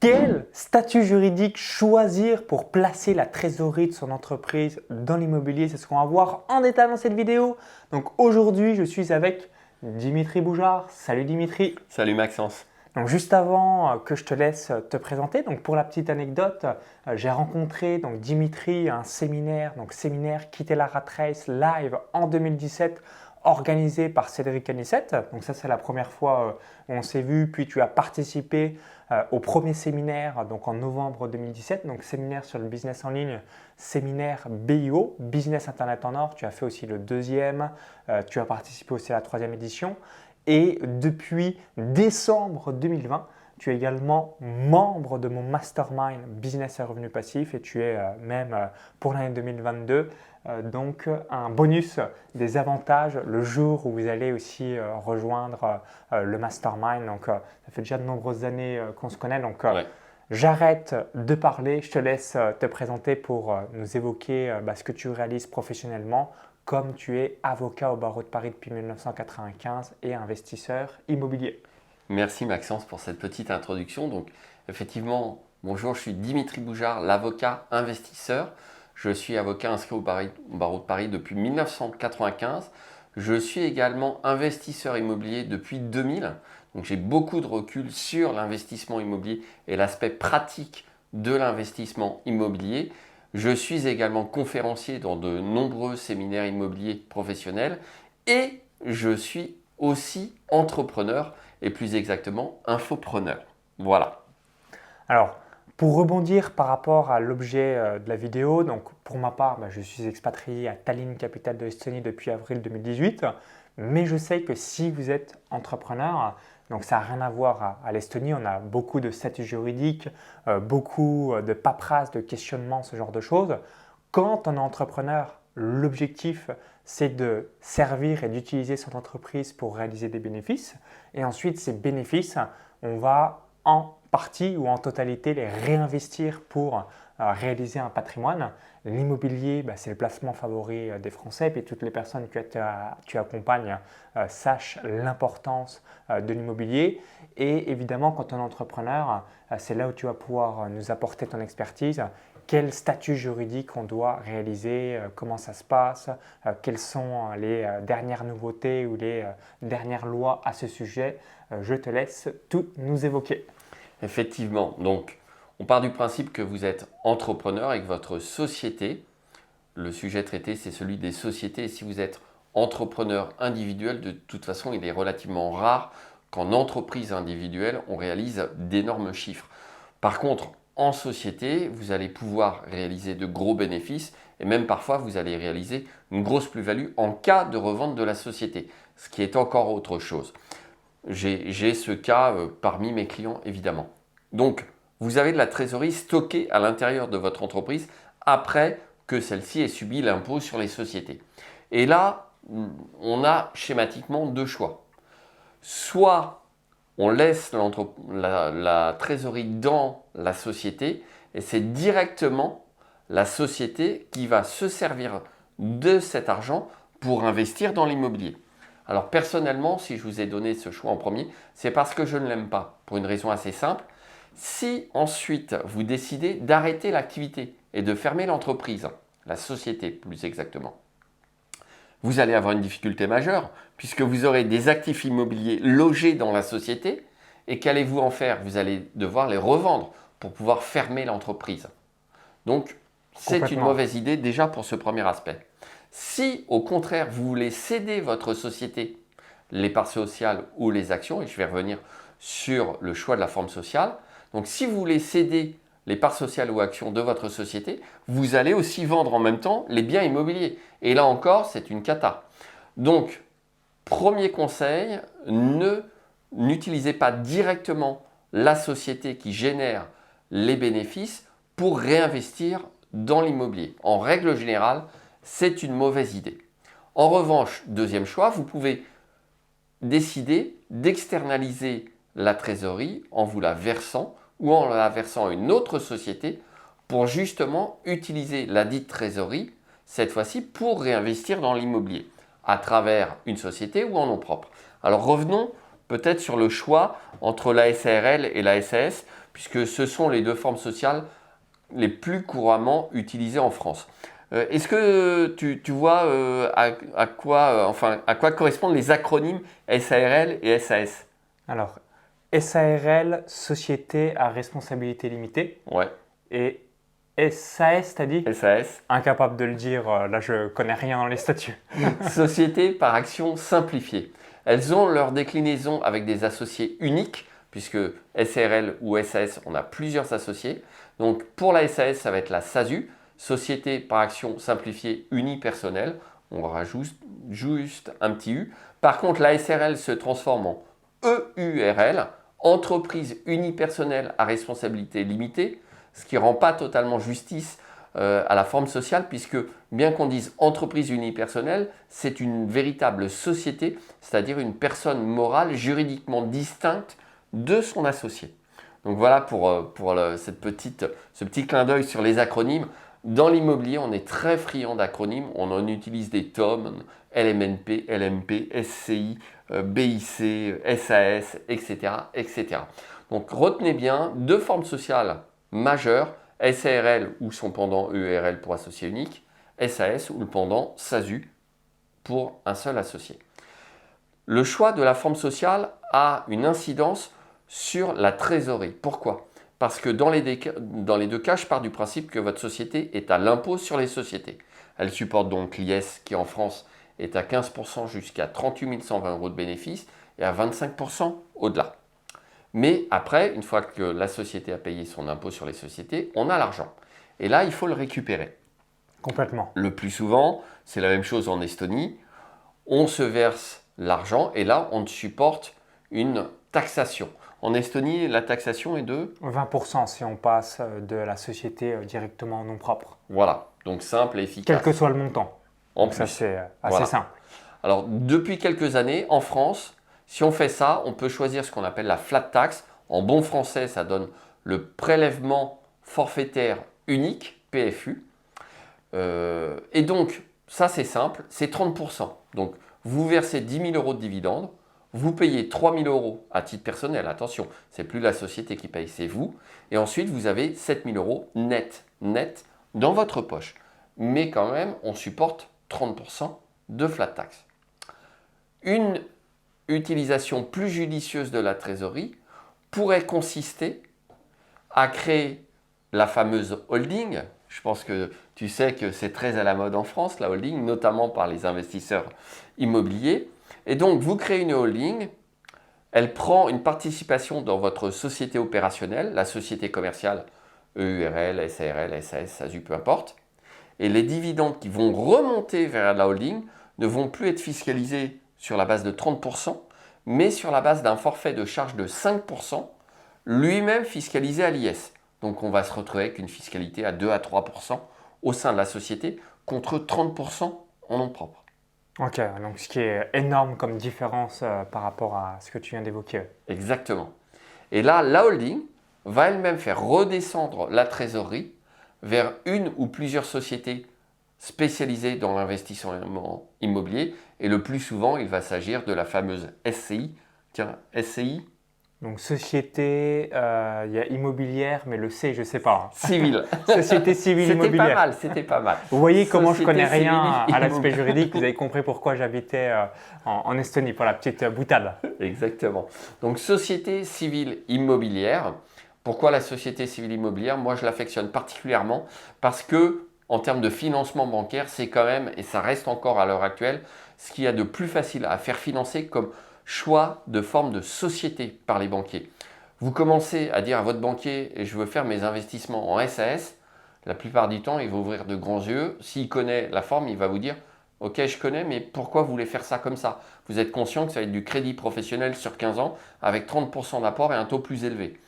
Quel statut juridique choisir pour placer la trésorerie de son entreprise dans l'immobilier? C'est ce qu'on va voir en détail dans cette vidéo. Donc aujourd'hui, je suis avec Dimitri Boujard. Salut Dimitri. Salut Maxence. Donc juste avant que je te laisse te présenter, donc pour la petite anecdote, j'ai rencontré donc Dimitri à un séminaire, Quitter la Rat Race live en 2017 organisé par Cédric Anissette. Donc ça c'est la première fois où on s'est vu, puis tu as participé au premier séminaire donc en novembre 2017, donc séminaire sur le business en ligne, séminaire BIO, Business Internet en Or. Tu as fait aussi le deuxième, tu as participé aussi à la troisième édition. Et depuis décembre 2020, tu es également membre de mon mastermind Business et Revenus Passifs et tu es même pour l'année 2022 donc un bonus des avantages le jour où vous allez aussi rejoindre le mastermind. Donc ça fait déjà de nombreuses années qu'on se connaît. Donc j'arrête de parler, je te laisse te présenter pour nous évoquer ce que tu réalises professionnellement, comme tu es avocat au barreau de Paris depuis 1995 et investisseur immobilier. Merci Maxence pour cette petite introduction. Donc effectivement, bonjour, je suis Dimitri Boujard, l'avocat investisseur. Je suis avocat inscrit au barreau de Paris depuis 1995. Je suis également investisseur immobilier depuis 2000. Donc j'ai beaucoup de recul sur l'investissement immobilier et l'aspect pratique de l'investissement immobilier. Je suis également conférencier dans de nombreux séminaires immobiliers professionnels et je suis aussi entrepreneur et plus exactement infopreneur. Voilà. Alors, pour rebondir par rapport à l'objet de la vidéo, donc pour ma part, je suis expatrié à Tallinn, capitale de l'Estonie depuis avril 2018, mais je sais que si vous êtes entrepreneur, donc ça n'a rien à voir à l'Estonie, on a beaucoup de statuts juridiques, beaucoup de paperasse, de questionnements, ce genre de choses. Quand on est entrepreneur, l'objectif c'est de servir et d'utiliser son entreprise pour réaliser des bénéfices. Et ensuite, ces bénéfices, on va en partie ou en totalité les réinvestir pour réaliser un patrimoine. L'immobilier, c'est le placement favori des Français. Et toutes les personnes que tu accompagnes sachent l'importance de l'immobilier. Et évidemment, quand tu es un entrepreneur, c'est là où tu vas pouvoir nous apporter ton expertise. Quel statut juridique on doit réaliser, comment ça se passe, quelles sont les dernières nouveautés ou les dernières lois à ce sujet. Je te laisse tout nous évoquer. Effectivement, donc on part du principe que vous êtes entrepreneur avec votre société. Le sujet traité, c'est celui des sociétés. Et si vous êtes entrepreneur individuel, de toute façon, il est relativement rare qu'en entreprise individuelle, on réalise d'énormes chiffres. Par contre, en société, vous allez pouvoir réaliser de gros bénéfices et même parfois vous allez réaliser une grosse plus-value en cas de revente de la société, ce qui est encore autre chose. J'ai ce cas parmi mes clients évidemment. Donc, vous avez de la trésorerie stockée à l'intérieur de votre entreprise après que celle-ci ait subi l'impôt sur les sociétés. Et là, on a schématiquement deux choix. Soit on laisse la trésorerie dans la société et c'est directement la société qui va se servir de cet argent pour investir dans l'immobilier. Alors personnellement, si je vous ai donné ce choix en premier, c'est parce que je ne l'aime pas, pour une raison assez simple. Si ensuite vous décidez d'arrêter l'activité et de fermer l'entreprise, la société plus exactement, vous allez avoir une difficulté majeure puisque vous aurez des actifs immobiliers logés dans la société et qu'allez-vous en faire? Vous allez devoir les revendre pour pouvoir fermer l'entreprise. Donc, c'est une mauvaise idée déjà pour ce premier aspect. Si au contraire, vous voulez céder votre société, les parts sociales ou les actions, et je vais revenir sur le choix de la forme sociale, donc si vous voulez céder les parts sociales ou actions de votre société, vous allez aussi vendre en même temps les biens immobiliers. Et là encore, c'est une cata. Donc, premier conseil, n'utilisez pas directement la société qui génère les bénéfices pour réinvestir dans l'immobilier. En règle générale, c'est une mauvaise idée. En revanche, deuxième choix, vous pouvez décider d'externaliser la trésorerie en vous la versant ou en la versant à une autre société pour justement utiliser la dite trésorerie, cette fois-ci pour réinvestir dans l'immobilier à travers une société ou en nom propre. Alors revenons peut-être sur le choix entre la SARL et la SAS, puisque ce sont les deux formes sociales les plus couramment utilisées en France. Est-ce que tu vois à quoi correspondent les acronymes SARL et SAS? Alors, SARL, Société à responsabilité limitée. Ouais, Et SAS, t'as dit? SAS. Incapable de le dire, là je connais rien dans les statuts. Société par action simplifiée. Elles ont leur déclinaison avec des associés uniques, puisque SARL ou SAS, on a plusieurs associés. Donc pour la SAS, ça va être la SASU, Société par action simplifiée unipersonnelle. On rajoute juste un petit U. Par contre, la SARL se transforme en EURL, Entreprise unipersonnelle à responsabilité limitée, ce qui ne rend pas totalement justice à la forme sociale, puisque bien qu'on dise entreprise unipersonnelle, c'est une véritable société, c'est-à-dire une personne morale juridiquement distincte de son associé. Donc voilà pour ce petit clin d'œil sur les acronymes. Dans l'immobilier, on est très friand d'acronymes, on en utilise des TOM, LMNP, LMP, SCI, BIC, SAS, etc., etc. Donc retenez bien deux formes sociales majeures, SARL ou son pendant EURL pour associé unique, SAS ou le pendant SASU pour un seul associé. Le choix de la forme sociale a une incidence sur la trésorerie. Pourquoi? Parce que dans les deux cas, je pars du principe que votre société est à l'impôt sur les sociétés. Elle supporte donc l'IS qui en France est à 15% jusqu'à 38 120 € de bénéfices et à 25% au-delà. Mais après, une fois que la société a payé son impôt sur les sociétés, on a l'argent. Et là, il faut le récupérer. Complètement. Le plus souvent, c'est la même chose en Estonie. On se verse l'argent et là, on supporte une taxation. En Estonie, la taxation est de 20% si on passe de la société directement en nom propre. Voilà, donc simple et efficace. Quel que soit le montant. En Donc ça, plus. c'est assez Voilà. simple. Alors, depuis quelques années, en France, si on fait ça, on peut choisir ce qu'on appelle la flat tax. En bon français, ça donne le prélèvement forfaitaire unique, PFU. Et donc, ça c'est simple, c'est 30%. Donc, vous versez 10 000 € de dividendes, vous payez 3 000 € à titre personnel, attention, c'est plus la société qui paye, c'est vous. Et ensuite, vous avez 7 000 € net dans votre poche. Mais quand même, on supporte 30% de flat tax. Une utilisation plus judicieuse de la trésorerie pourrait consister à créer la fameuse holding. Je pense que tu sais que c'est très à la mode en France, la holding, notamment par les investisseurs immobiliers. Et donc, vous créez une holding, elle prend une participation dans votre société opérationnelle, la société commerciale, EURL, SARL, SAS, SASU, peu importe. Et les dividendes qui vont remonter vers la holding ne vont plus être fiscalisés sur la base de 30%, mais sur la base d'un forfait de charge de 5%, lui-même fiscalisé à l'IS. Donc on va se retrouver avec une fiscalité à 2 à 3% au sein de la société contre 30% en nom propre. Ok, donc ce qui est énorme comme différence par rapport à ce que tu viens d'évoquer. Exactement. Et là, la holding va elle-même faire redescendre la trésorerie vers une ou plusieurs sociétés spécialisées dans l'investissement immobilier. Et le plus souvent, il va s'agir de la fameuse SCI. Tiens, SCI. Donc société, il y a immobilière, mais le C, je ne sais pas. Civile. Société civile immobilière. C'était pas mal. Vous voyez comment Société je connais rien civile à l'aspect juridique. Vous avez compris pourquoi j'habitais en Estonie pour la petite boutade. Exactement. Donc société civile immobilière. Pourquoi la société civile immobilière? Moi, je l'affectionne particulièrement parce que en termes de financement bancaire, c'est quand même, et ça reste encore à l'heure actuelle, ce qu'il y a de plus facile à faire financer comme choix de forme de société par les banquiers. Vous commencez à dire à votre banquier, et je veux faire mes investissements en SAS, la plupart du temps, il va ouvrir de grands yeux. S'il connaît la forme, il va vous dire, ok, je connais, mais pourquoi vous voulez faire ça comme ça? Vous êtes conscient que ça va être du crédit professionnel sur 15 ans avec 30% d'apport et un taux plus élevé.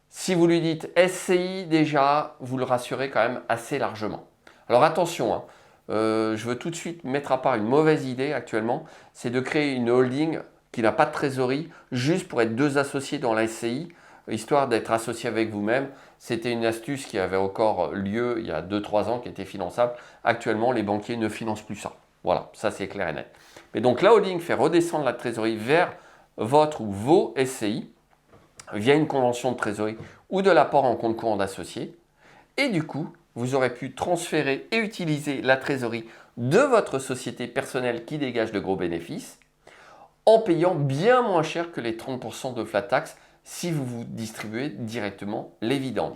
Si vous lui dites SCI, déjà, vous le rassurez quand même assez largement. Alors attention, hein, je veux tout de suite mettre à part une mauvaise idée actuellement, c'est de créer une holding qui n'a pas de trésorerie juste pour être deux associés dans la SCI, histoire d'être associé avec vous-même. C'était une astuce qui avait encore lieu il y a 2-3 ans, qui était finançable. Actuellement, les banquiers ne financent plus ça. Voilà, ça c'est clair et net. Mais donc la holding fait redescendre la trésorerie vers votre ou vos SCI via une convention de trésorerie ou de l'apport en compte courant d'associé. Et du coup, vous aurez pu transférer et utiliser la trésorerie de votre société personnelle qui dégage de gros bénéfices en payant bien moins cher que les 30% de flat tax si vous vous distribuez directement les dividendes.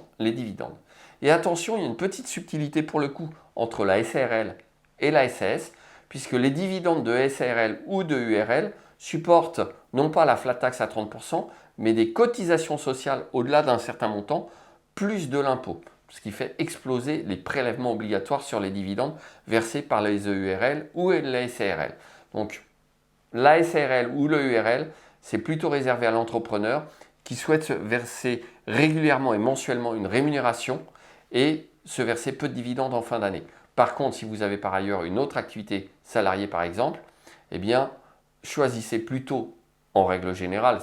Et attention, il y a une petite subtilité pour le coup entre la SARL et la SAS, puisque les dividendes de SARL ou de URL supportent non pas la flat tax à 30%, mais des cotisations sociales au-delà d'un certain montant, plus de l'impôt, ce qui fait exploser les prélèvements obligatoires sur les dividendes versés par les EURL ou les SARL. Donc, la SARL ou le URL, c'est plutôt réservé à l'entrepreneur qui souhaite se verser régulièrement et mensuellement une rémunération et se verser peu de dividendes en fin d'année. Par contre, si vous avez par ailleurs une autre activité salariée par exemple, eh bien, choisissez plutôt, en règle générale,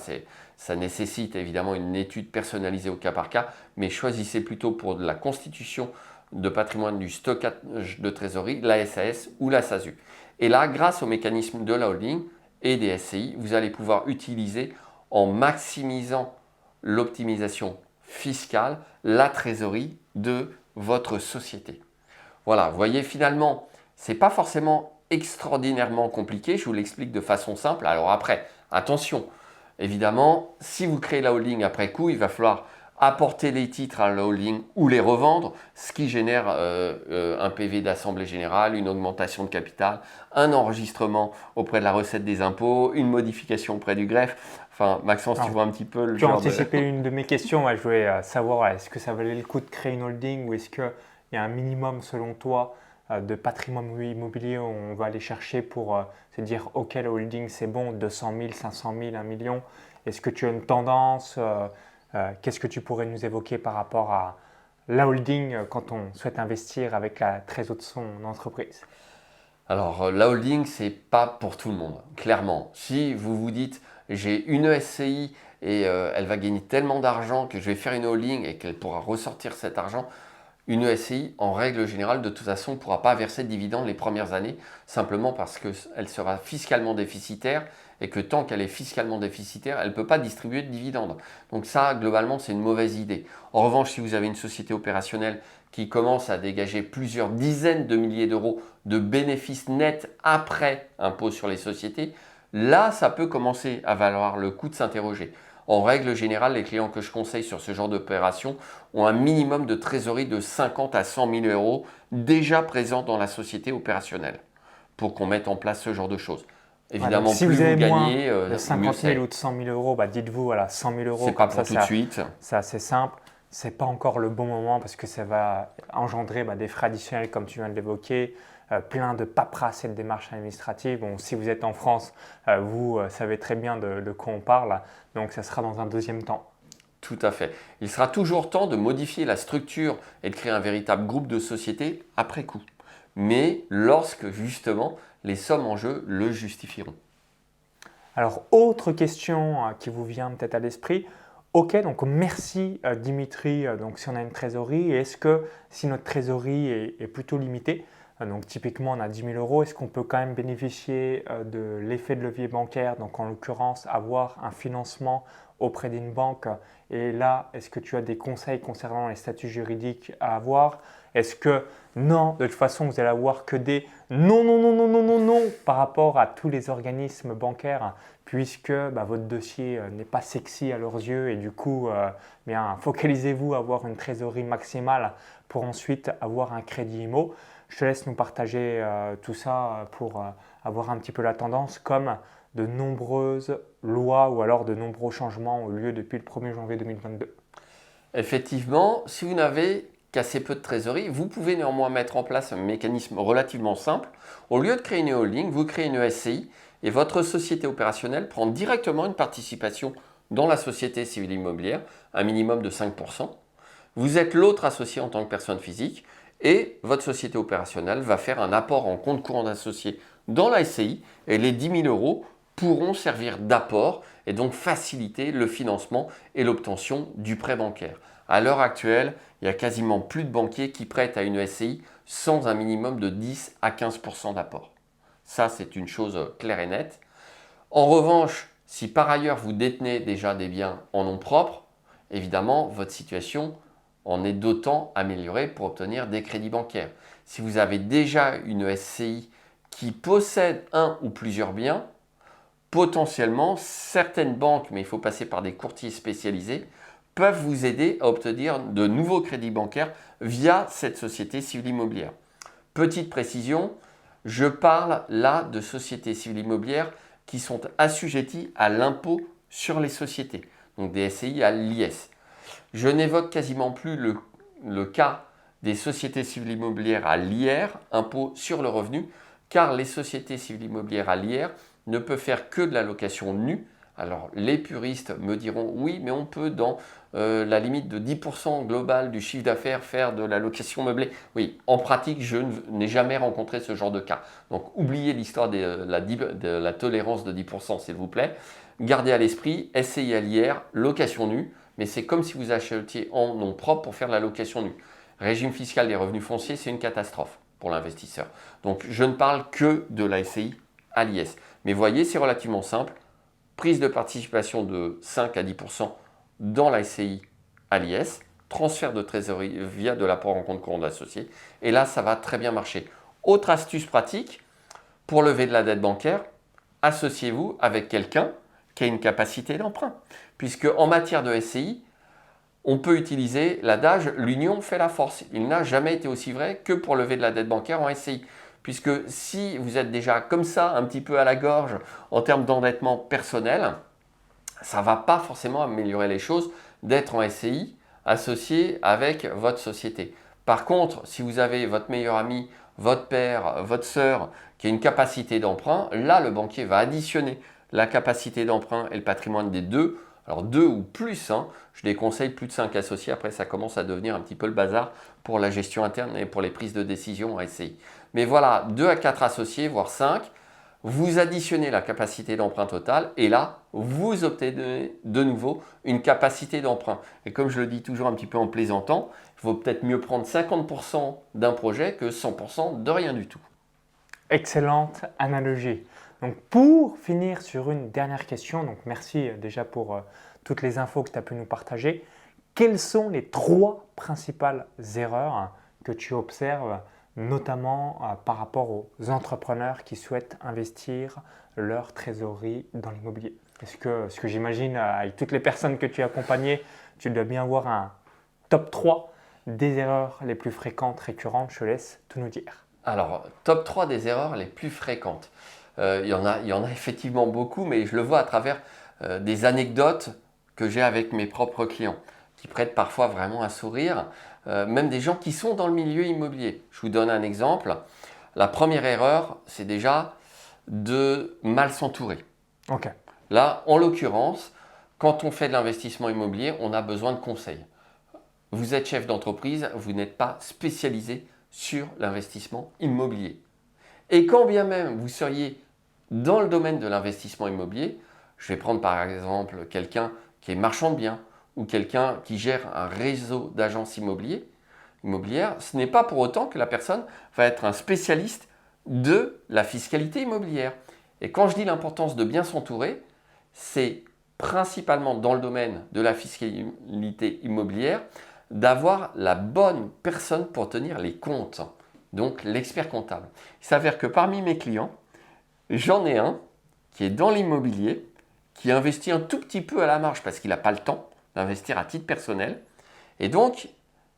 ça nécessite évidemment une étude personnalisée au cas par cas, mais choisissez plutôt pour de la constitution de patrimoine du stockage de trésorerie, la SAS ou la SASU. Et là, grâce au mécanisme de la holding et des SCI, vous allez pouvoir utiliser en maximisant l'optimisation fiscale, la trésorerie de votre société. Voilà, vous voyez finalement, ce n'est pas forcément extraordinairement compliqué, je vous l'explique de façon simple. Alors après, attention, évidemment, si vous créez la holding après coup, il va falloir apporter les titres à la holding ou les revendre, ce qui génère un PV d'assemblée générale, une augmentation de capital, un enregistrement auprès de la recette des impôts, une modification auprès du greffe. Enfin, Maxence, tu vois un petit peu le Tu as genre anticipé une de mes questions. Je voulais savoir est-ce que ça valait le coup de créer une holding ou est-ce qu'il y a un minimum selon toi de patrimoine immobilier où on va aller chercher pour se dire ok, la holding c'est bon, 200 000, 500 000, 1 million. Est-ce que tu as une tendance qu'est-ce que tu pourrais nous évoquer par rapport à la holding quand on souhaite investir avec la trésor de son entreprise? Alors, la holding, c'est pas pour tout le monde, clairement. Si vous vous dites, j'ai une SCI et elle va gagner tellement d'argent que je vais faire une holding et qu'elle pourra ressortir cet argent, une SCI, en règle générale, de toute façon, ne pourra pas verser de dividendes les premières années, simplement parce qu'elle sera fiscalement déficitaire et que tant qu'elle est fiscalement déficitaire, elle ne peut pas distribuer de dividendes. Donc ça, globalement, c'est une mauvaise idée. En revanche, si vous avez une société opérationnelle qui commence à dégager plusieurs dizaines de milliers d'euros de bénéfices nets après impôt sur les sociétés, là, ça peut commencer à valoir le coup de s'interroger. En règle générale, les clients que je conseille sur ce genre d'opération ont un minimum de trésorerie de 50 à 100 000 euros déjà présents dans la société opérationnelle pour qu'on mette en place ce genre de choses. Évidemment, si plus vous avez moins gagnez, de 50 mieux 000 ou de 100 000 euros, dites-vous 100 000 euros. c'est pas pour tout de suite. C'est assez simple. Ce n'est pas encore le bon moment parce que ça va engendrer des frais additionnels comme tu viens de l'évoquer, plein de paperasse et de démarches administratives. Bon, si vous êtes en France, vous savez très bien de quoi on parle, donc ça sera dans un deuxième temps. Tout à fait. Il sera toujours temps de modifier la structure et de créer un véritable groupe de sociétés après coup. Mais lorsque justement les sommes en jeu le justifieront. Alors, autre question qui vous vient peut-être à l'esprit. Ok, donc merci Dimitri. Donc, si on a une trésorerie, est-ce que si notre trésorerie est plutôt limitée, donc typiquement on a 10 000 euros, est-ce qu'on peut quand même bénéficier de l'effet de levier bancaire, donc en l'occurrence avoir un financement auprès d'une banque? Et là, est-ce que tu as des conseils concernant les statuts juridiques à avoir? Est-ce que non, de toute façon, vous allez avoir que des non, non, non, non, non, non, non par rapport à tous les organismes bancaires, puisque votre dossier n'est pas sexy à leurs yeux et du coup, bien, focalisez-vous à avoir une trésorerie maximale pour ensuite avoir un crédit IMO. Je te laisse nous partager tout ça pour avoir un petit peu la tendance, comme de nombreuses lois ou alors de nombreux changements ont eu lieu depuis le 1er janvier 2022. Effectivement, si vous n'avez qu'assez peu de trésorerie, vous pouvez néanmoins mettre en place un mécanisme relativement simple. Au lieu de créer une holding, vous créez une SCI et votre société opérationnelle prend directement une participation dans la société civile immobilière, un minimum de 5%. Vous êtes l'autre associé en tant que personne physique et votre société opérationnelle va faire un apport en compte courant d'associé dans la SCI et les 10 000 euros pourront servir d'apport et donc faciliter le financement et l'obtention du prêt bancaire. À l'heure actuelle, il y a quasiment plus de banquiers qui prêtent à une SCI sans un minimum de 10 à 15% d'apport. Ça, c'est une chose claire et nette. En revanche, si par ailleurs vous détenez déjà des biens en nom propre, évidemment, votre situation en est d'autant améliorée pour obtenir des crédits bancaires. Si vous avez déjà une SCI qui possède un ou plusieurs biens, potentiellement, certaines banques, mais il faut passer par des courtiers spécialisés, peuvent vous aider à obtenir de nouveaux crédits bancaires via cette société civile immobilière. Petite précision, je parle là de sociétés civiles immobilières qui sont assujetties à l'impôt sur les sociétés, donc des SCI à l'IS. Je n'évoque quasiment plus le cas des sociétés civiles immobilières à l'IR, impôt sur le revenu, car les sociétés civiles immobilières à l'IR ne peuvent faire que de la location nue. Alors les puristes me diront oui, mais on peut dans la limite de 10% global du chiffre d'affaires faire de la location meublée. Oui, en pratique, je n'ai jamais rencontré ce genre de cas. Donc oubliez l'histoire de la tolérance de 10%, s'il vous plaît. Gardez à l'esprit, SCI à l'IR, location nue, mais c'est comme si vous achetiez en nom propre pour faire de la location nue. Régime fiscal des revenus fonciers, c'est une catastrophe pour l'investisseur. Donc je ne parle que de la SCI à l'IS. Mais voyez, c'est relativement simple. Prise de participation de 5 à 10% dans la SCI à l'IS, transfert de trésorerie via de l'apport en compte courant d'associé. Et là, ça va très bien marcher. Autre astuce pratique, pour lever de la dette bancaire, associez-vous avec quelqu'un qui a une capacité d'emprunt. Puisque en matière de SCI, on peut utiliser l'adage « l'union fait la force ». Il n'a jamais été aussi vrai que pour lever de la dette bancaire en SCI. Puisque si vous êtes déjà comme ça, un petit peu à la gorge en termes d'endettement personnel, ça ne va pas forcément améliorer les choses d'être en SCI associé avec votre société. Par contre, si vous avez votre meilleur ami, votre père, votre sœur qui a une capacité d'emprunt, là, le banquier va additionner la capacité d'emprunt et le patrimoine des deux. Alors 2 ou plus, je déconseille plus de 5 associés, après ça commence à devenir un petit peu le bazar pour la gestion interne et pour les prises de décision en SCI. Mais voilà, 2 à 4 associés, voire 5, vous additionnez la capacité d'emprunt totale et là, vous obtenez de nouveau une capacité d'emprunt. Et comme je le dis toujours un petit peu en plaisantant, il vaut peut-être mieux prendre 50% d'un projet que 100% de rien du tout. Excellente analogie. Donc pour finir sur une dernière question, donc merci déjà pour toutes les infos que tu as pu nous partager. Quelles sont les 3 principales erreurs que tu observes, notamment par rapport aux entrepreneurs qui souhaitent investir leur trésorerie dans l'immobilier? Est-ce que j'imagine, avec toutes les personnes que tu as accompagnées, tu dois bien avoir un top 3 des erreurs les plus fréquentes, récurrentes? Je te laisse tout nous dire. Alors, top 3 des erreurs les plus fréquentes. Il y en a effectivement beaucoup, mais je le vois à travers des anecdotes que j'ai avec mes propres clients, qui prêtent parfois vraiment un sourire, même des gens qui sont dans le milieu immobilier. Je vous donne un exemple. La première erreur, c'est déjà de mal s'entourer. Ok. Là, en l'occurrence, quand on fait de l'investissement immobilier, on a besoin de conseils. Vous êtes chef d'entreprise, vous n'êtes pas spécialisé sur l'investissement immobilier. Et quand bien même vous seriez dans le domaine de l'investissement immobilier, je vais prendre par exemple quelqu'un qui est marchand de biens ou quelqu'un qui gère un réseau d'agences immobilières, ce n'est pas pour autant que la personne va être un spécialiste de la fiscalité immobilière. Et quand je dis l'importance de bien s'entourer, c'est principalement dans le domaine de la fiscalité immobilière d'avoir la bonne personne pour tenir les comptes, donc l'expert comptable. Il s'avère que parmi mes clients, j'en ai un qui est dans l'immobilier, qui investit un tout petit peu à la marge parce qu'il n'a pas le temps d'investir à titre personnel. Et donc,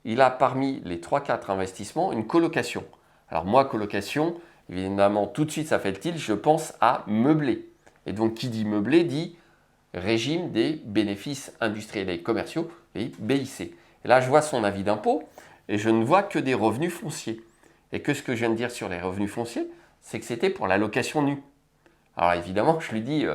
il a parmi les 3-4 investissements une colocation. Alors moi, colocation, évidemment, tout de suite, ça fait le tilt, je pense à meubler. Et donc, qui dit meubler dit régime des bénéfices industriels et commerciaux, et BIC. Et là, je vois son avis d'impôt et je ne vois que des revenus fonciers. Et que ce que je viens de dire sur les revenus fonciers, c'est que c'était pour la location nue. Alors évidemment, je lui dis,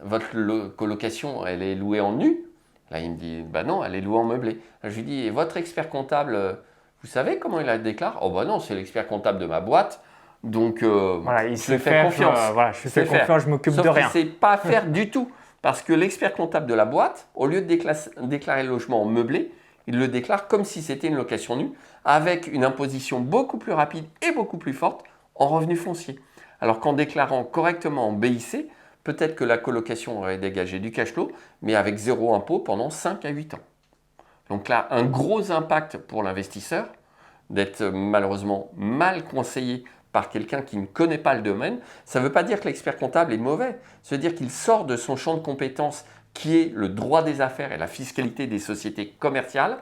votre colocation, elle est louée en nu? Là, il me dit, bah non, elle est louée en meublé. Là, je lui dis, et votre expert comptable, vous savez comment il la déclare? Oh bah non, c'est l'expert comptable de ma boîte. Donc, voilà, je lui fais confiance. Voilà, je lui fais confiance, je m'occupe de rien. Sauf qu'il ne sait pas faire du tout. Parce que l'expert comptable de la boîte, au lieu de déclarer le logement en meublé, il le déclare comme si c'était une location nue, avec une imposition beaucoup plus rapide et beaucoup plus forte en revenus fonciers. Alors qu'en déclarant correctement en BIC, peut-être que la colocation aurait dégagé du cash flow, mais avec zéro impôt pendant 5 à 8 ans. Donc là, un gros impact pour l'investisseur d'être malheureusement mal conseillé par quelqu'un qui ne connaît pas le domaine. Ça ne veut pas dire que l'expert comptable est mauvais, ça veut dire qu'il sort de son champ de compétences qui est le droit des affaires et la fiscalité des sociétés commerciales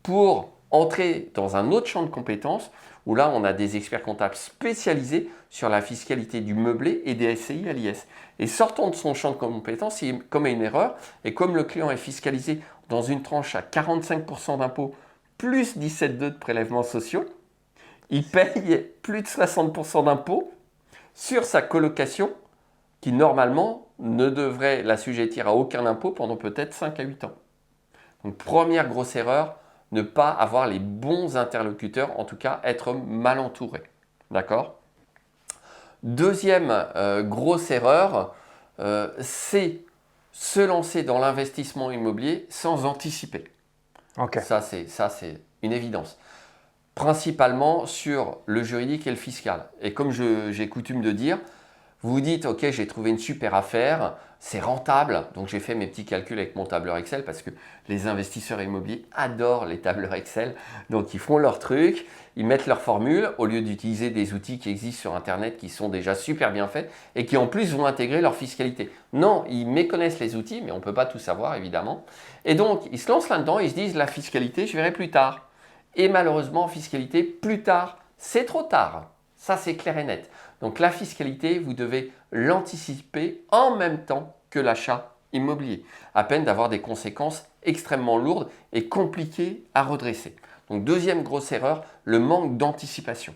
pour entrer dans un autre champ de compétences où là, on a des experts comptables spécialisés sur la fiscalité du meublé et des SCI à l'IS. Et sortant de son champ de compétences, il commet une erreur et comme le client est fiscalisé dans une tranche à 45% d'impôt plus 17,2 de prélèvements sociaux, il paye plus de 60% d'impôt sur sa colocation qui normalement ne devrait l'assujettir à aucun impôt pendant peut-être 5 à 8 ans. Donc première grosse erreur, ne pas avoir les bons interlocuteurs, en tout cas être mal entouré. D'accord ? Deuxième grosse erreur, c'est se lancer dans l'investissement immobilier sans anticiper. Ok. Ça, c'est une évidence. Principalement sur le juridique et le fiscal. Et comme j'ai coutume de dire, vous vous dites, ok, j'ai trouvé une super affaire, c'est rentable, donc j'ai fait mes petits calculs avec mon tableur Excel parce que les investisseurs immobiliers adorent les tableurs Excel. Donc ils font leur truc, ils mettent leurs formules au lieu d'utiliser des outils qui existent sur Internet qui sont déjà super bien faits et qui en plus vont intégrer leur fiscalité. Non, ils méconnaissent les outils, mais on ne peut pas tout savoir évidemment. Et donc ils se lancent là-dedans, ils se disent, la fiscalité, je verrai plus tard. Et malheureusement, en fiscalité, plus tard, c'est trop tard. Ça, c'est clair et net. Donc la fiscalité, vous devez l'anticiper en même temps que l'achat immobilier, à peine d'avoir des conséquences extrêmement lourdes et compliquées à redresser. Donc deuxième grosse erreur, le manque d'anticipation.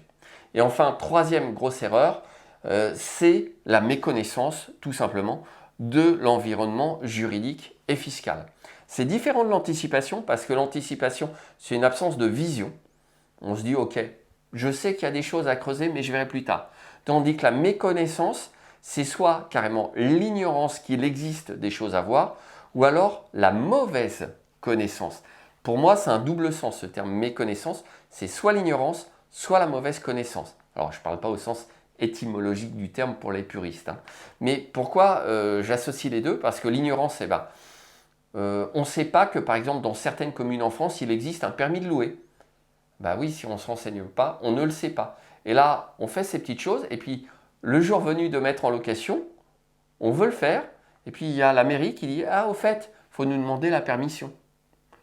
Et enfin, troisième grosse erreur, c'est la méconnaissance, tout simplement, de l'environnement juridique et fiscal. C'est différent de l'anticipation parce que l'anticipation, c'est une absence de vision. On se dit, ok, je sais qu'il y a des choses à creuser, mais je verrai plus tard. Tandis que la méconnaissance, c'est soit carrément l'ignorance qu'il existe des choses à voir, ou alors la mauvaise connaissance. Pour moi, c'est un double sens, ce terme méconnaissance. C'est soit l'ignorance, soit la mauvaise connaissance. Alors, je ne parle pas au sens étymologique du terme pour les puristes. Mais pourquoi j'associe les deux? Parce que l'ignorance, on ne sait pas que, par exemple, dans certaines communes en France, il existe un permis de louer. Bah oui, si on ne se renseigne pas, on ne le sait pas. Et là, on fait ces petites choses, et puis le jour venu de mettre en location, on veut le faire, et puis il y a la mairie qui dit « Ah, au fait, il faut nous demander la permission ».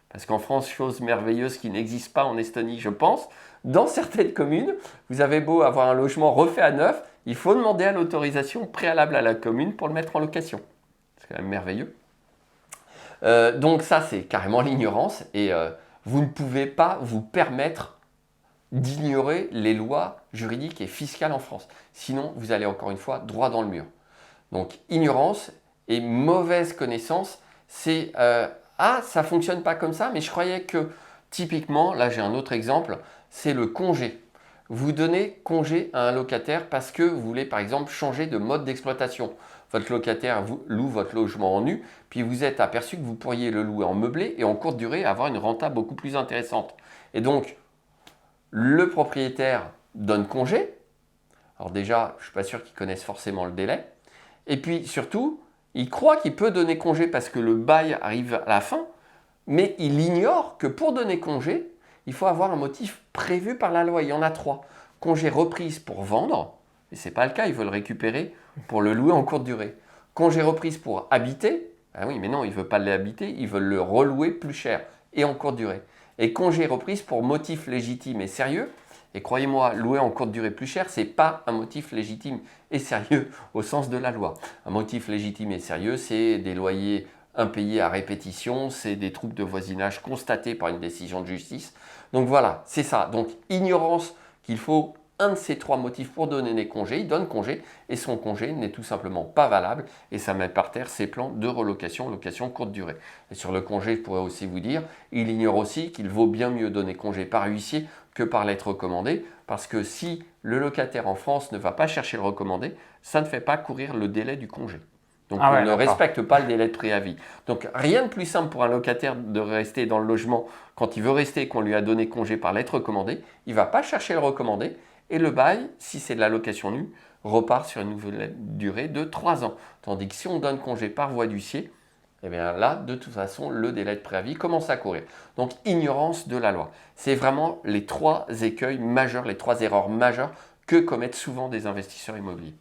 Parce qu'en France, chose merveilleuse qui n'existe pas en Estonie, je pense, dans certaines communes, vous avez beau avoir un logement refait à neuf, il faut demander l'autorisation préalable à la commune pour le mettre en location. C'est quand même merveilleux. Donc ça, c'est carrément l'ignorance, et vous ne pouvez pas vous permettre d'ignorer les lois juridiques et fiscales en France. Sinon, vous allez encore une fois droit dans le mur. Donc, ignorance et mauvaise connaissance, c'est ah, ça ne fonctionne pas comme ça, mais je croyais que typiquement, là j'ai un autre exemple, c'est le congé. Vous donnez congé à un locataire parce que vous voulez par exemple changer de mode d'exploitation. Votre locataire loue votre logement en nu, puis vous êtes aperçu que vous pourriez le louer en meublé et en courte durée avoir une renta beaucoup plus intéressante. Et donc, le propriétaire donne congé. Alors déjà, je ne suis pas sûr qu'il connaisse forcément le délai. Et puis surtout, il croit qu'il peut donner congé parce que le bail arrive à la fin, mais il ignore que pour donner congé, il faut avoir un motif prévu par la loi. Il y en a 3. Congé reprise pour vendre, et ce n'est pas le cas, il veut le récupérer pour le louer en courte durée. Congé reprise pour habiter, ah oui, mais non, il ne veut pas l'habiter, il veut le relouer plus cher et en courte durée. Et congé reprise pour motif légitime et sérieux. Et croyez-moi, louer en courte durée plus cher, ce n'est pas un motif légitime et sérieux au sens de la loi. Un motif légitime et sérieux, c'est des loyers impayés à répétition, c'est des troubles de voisinage constatés par une décision de justice. Donc voilà, c'est ça. Donc ignorance qu'il faut un de ces 3 motifs pour donner des congés, il donne congé et son congé n'est tout simplement pas valable et ça met par terre ses plans de relocation, location courte durée. Et sur le congé, je pourrais aussi vous dire, il ignore aussi qu'il vaut bien mieux donner congé par huissier que par lettre recommandée parce que si le locataire en France ne va pas chercher le recommandé, ça ne fait pas courir le délai du congé. Donc on ne respecte pas le délai de préavis. Donc rien de plus simple pour un locataire de rester dans le logement quand il veut rester et qu'on lui a donné congé par lettre recommandée. Il ne va pas chercher le recommandé Et le bail, si c'est de la location nue, repart sur une nouvelle durée de 3 ans. Tandis que si on donne congé par voie d'huissier, eh bien là, de toute façon, le délai de préavis commence à courir. Donc, ignorance de la loi. C'est vraiment les 3 écueils majeurs, les 3 erreurs majeures que commettent souvent des investisseurs immobiliers.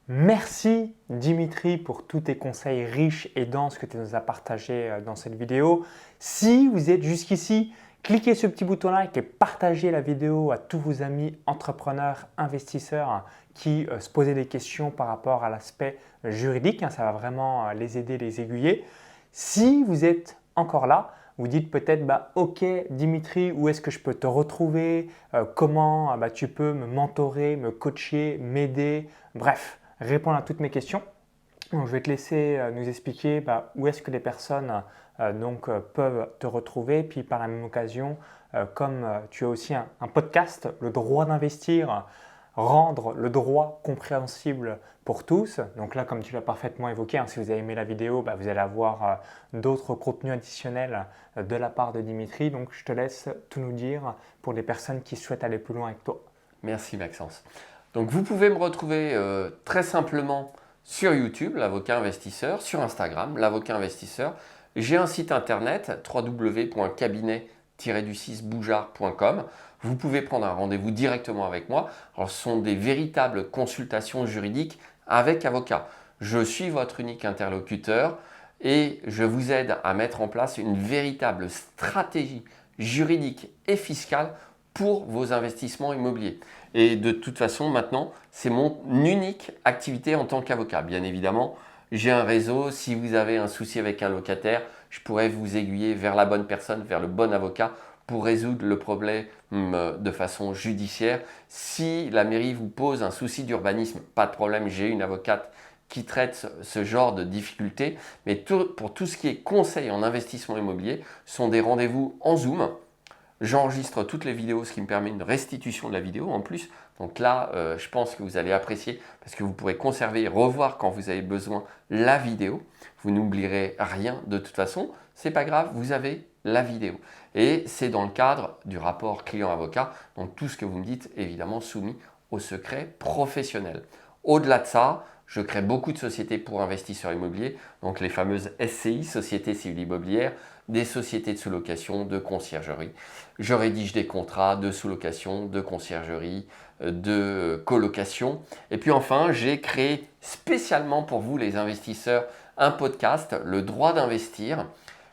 Merci Dimitri pour tous tes conseils riches et denses que tu nous as partagés dans cette vidéo. Si vous êtes jusqu'ici, cliquez sur le petit bouton like et partagez la vidéo à tous vos amis entrepreneurs, investisseurs qui se posaient des questions par rapport à l'aspect juridique. Ça va vraiment les aider, les aiguiller. Si vous êtes encore là, vous dites peut-être ok Dimitri, où est-ce que je peux te retrouver? Comment tu peux me mentorer, me coacher, m'aider, bref, répondre à toutes mes questions. Donc, je vais te laisser nous expliquer où est-ce que les personnes peuvent te retrouver. Puis par la même occasion, comme tu as aussi un podcast, le droit d'investir, rendre le droit compréhensible pour tous. Donc là, comme tu l'as parfaitement évoqué, si vous avez aimé la vidéo, vous allez avoir d'autres contenus additionnels de la part de Dimitri. Donc je te laisse tout nous dire pour les personnes qui souhaitent aller plus loin avec toi. Merci Maxence. Donc vous pouvez me retrouver très simplement sur YouTube, l'avocat investisseur, sur Instagram, l'avocat investisseur. J'ai un site internet www.cabinet-du6boujard.com. Vous pouvez prendre un rendez-vous directement avec moi. Alors, ce sont des véritables consultations juridiques avec avocat. Je suis votre unique interlocuteur et je vous aide à mettre en place une véritable stratégie juridique et fiscale pour vos investissements immobiliers. Et de toute façon, maintenant, c'est mon unique activité en tant qu'avocat. Bien évidemment, j'ai un réseau. Si vous avez un souci avec un locataire, je pourrais vous aiguiller vers la bonne personne, vers le bon avocat pour résoudre le problème de façon judiciaire. Si la mairie vous pose un souci d'urbanisme, pas de problème, j'ai une avocate qui traite ce genre de difficultés. Mais pour tout ce qui est conseil en investissement immobilier, ce sont des rendez-vous en Zoom. J'enregistre toutes les vidéos, ce qui me permet une restitution de la vidéo en plus. Donc là, je pense que vous allez apprécier parce que vous pourrez conserver et revoir quand vous avez besoin la vidéo. Vous n'oublierez rien de toute façon. C'est pas grave, vous avez la vidéo. Et c'est dans le cadre du rapport client-avocat. Donc tout ce que vous me dites, évidemment, soumis au secret professionnel. Au-delà de ça, je crée beaucoup de sociétés pour investisseurs immobiliers, donc les fameuses SCI, Sociétés Civiles Immobilières, des sociétés de sous-location, de conciergerie. Je rédige des contrats de sous-location, de conciergerie, de colocation. Et puis enfin, j'ai créé spécialement pour vous les investisseurs un podcast, Le droit d'investir,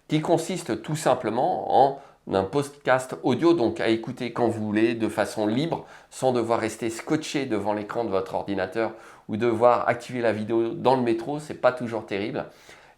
qui consiste tout simplement en un podcast audio, donc à écouter quand vous voulez, de façon libre, sans devoir rester scotché devant l'écran de votre ordinateur ou devoir activer la vidéo dans le métro, c'est pas toujours terrible.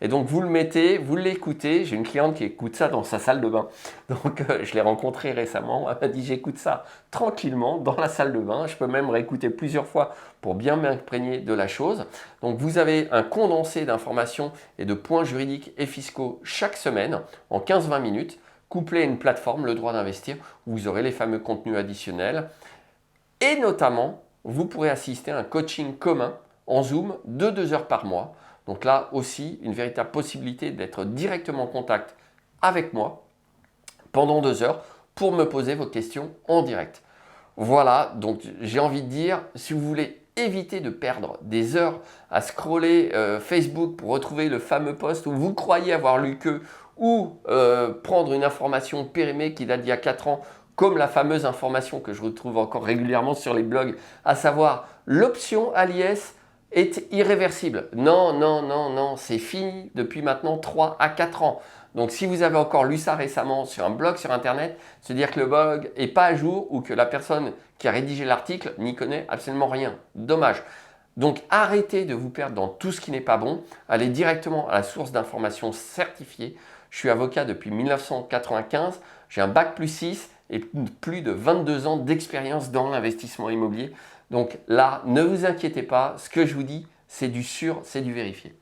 Et donc vous le mettez, vous l'écoutez. J'ai une cliente qui écoute ça dans sa salle de bain. Donc je l'ai rencontrée récemment. Elle m'a dit j'écoute ça tranquillement dans la salle de bain. Je peux même réécouter plusieurs fois pour bien m'imprégner de la chose. Donc vous avez un condensé d'informations et de points juridiques et fiscaux chaque semaine en 15-20 minutes, couplé à une plateforme, le droit d'investir, où vous aurez les fameux contenus additionnels. Et notamment, vous pourrez assister à un coaching commun en Zoom de 2 heures par mois. Donc là aussi, une véritable possibilité d'être directement en contact avec moi pendant 2 heures pour me poser vos questions en direct. Voilà, donc j'ai envie de dire, si vous voulez éviter de perdre des heures à scroller Facebook pour retrouver le fameux post où vous croyez avoir lu que, ou prendre une information périmée qui date d'il y a 4 ans, comme la fameuse information que je retrouve encore régulièrement sur les blogs, à savoir l'option à l'IS est irréversible. Non, non, non, non, c'est fini depuis maintenant 3 à 4 ans. Donc si vous avez encore lu ça récemment sur un blog sur internet, c'est dire que le blog n'est pas à jour ou que la personne qui a rédigé l'article n'y connaît absolument rien. Dommage. Donc arrêtez de vous perdre dans tout ce qui n'est pas bon. Allez directement à la source d'informations certifiée. Je suis avocat depuis 1995. J'ai un bac plus 6 et plus de 22 ans d'expérience dans l'investissement immobilier. Donc là, ne vous inquiétez pas, ce que je vous dis, c'est du sûr, c'est du vérifié.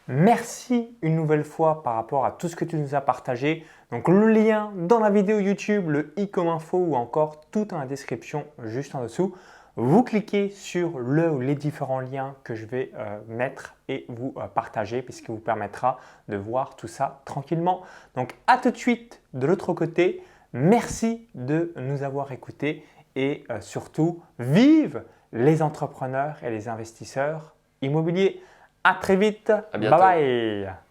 Merci une nouvelle fois par rapport à tout ce que tu nous as partagé. Donc le lien dans la vidéo YouTube, le i comme info ou encore tout dans la description juste en dessous. Vous cliquez sur le ou les différents liens que je vais mettre et vous partager puisque vous permettra de voir tout ça tranquillement. Donc à tout de suite de l'autre côté. Merci de nous avoir écoutés et surtout, vive les entrepreneurs et les investisseurs immobiliers. À très vite. À bientôt. Bye bye.